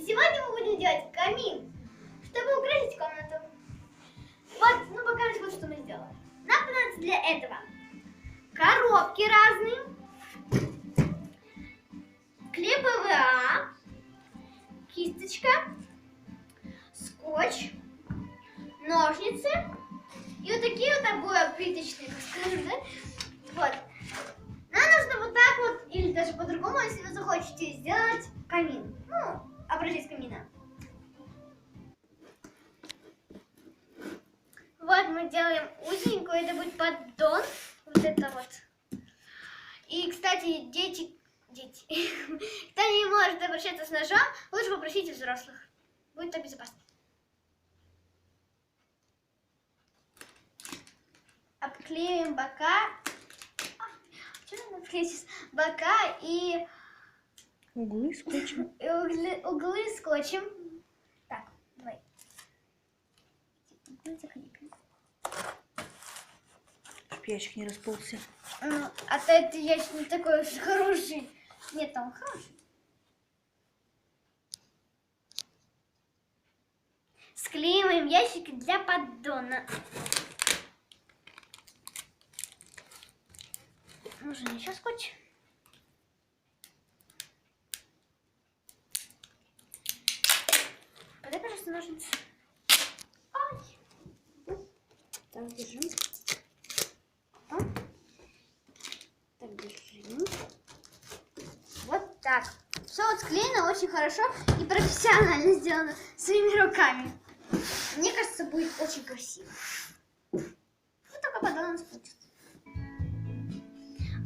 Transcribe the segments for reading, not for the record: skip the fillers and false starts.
Сегодня мы будем делать камин, чтобы украсить комнату. Вот, покажем, вот что мы сделали. Нам понадобится для этого коробки разные, клей ПВА, кисточка, скотч, ножницы и вот такие вот обои плиточные, как скажем, да? Вот. Нам нужно вот так вот, или даже по-другому, если вы захотите сделать камин. Образец камина. Вот мы делаем узенькую, это будет поддон. Вот это вот. И, кстати, дети, кто не может обращаться с ножом, лучше попросите взрослых. Будет так безопасно. Обклеим бока. Бока и углы скотчем. Углы скотчем. Так, давай. Чтоб ящик не расползся. А то это ящик не такой уж хороший. Нет, он хороший. Склеиваем ящики для поддона. Нужен еще скотч. Подай, пожалуйста, ножницы. Ой. Так, держим. Так, держим. Вот так. Все вот склеено очень хорошо и профессионально сделано своими руками. Мне кажется, будет очень красиво. Вот такой поддон у нас получится.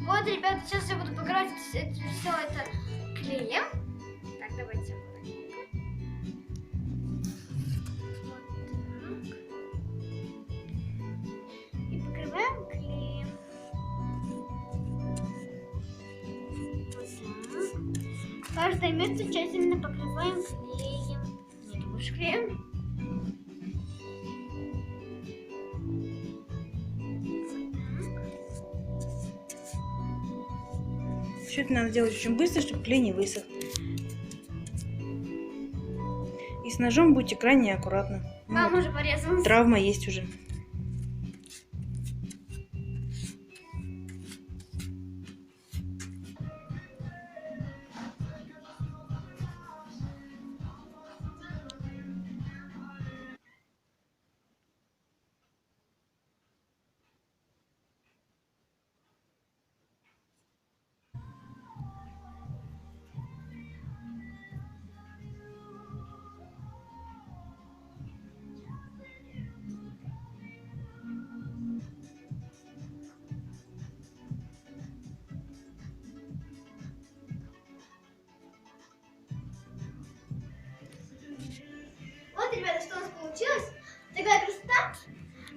Вот, ребята, сейчас я буду покрывать все это клеем. Так, давайте аккуратненько. Вот так. И покрываем клеем. Вот так. Каждое место тщательно покрываем клеем. Нет, больше клеем. Все это надо делать очень быстро, чтобы клей не высох. И с ножом будьте крайне аккуратны. Мама уже порезалась. Травма есть уже. Вот, ребята, что у нас получилось. Такая красота.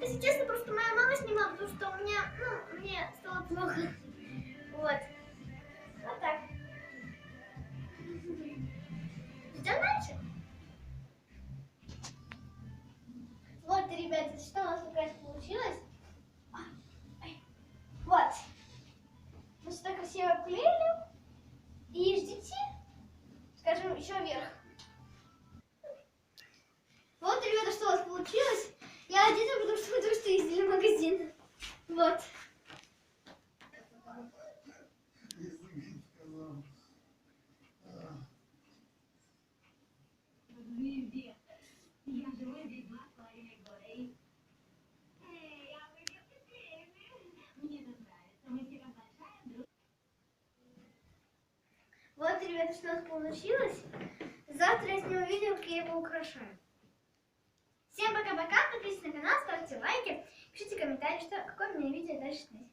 Если честно, просто моя мама снимала, потому что у меня, мне стало плохо. Вот. Вот так. Идем дальше. Вот, ребята, что у нас такая получилось. Вот. Мы сюда красиво обклеили. И ждите, скажем, еще вверх. Вот, ребята, что у вас получилось. Я одета, потому что мы только что ездили в магазин. Вот. Вот, ребята, что у нас получилось. Завтра я сниму видео, как я его украшаю. Всем пока-пока, подписывайтесь на канал, ставьте лайки, пишите комментарии, какое мне видео дальше снять.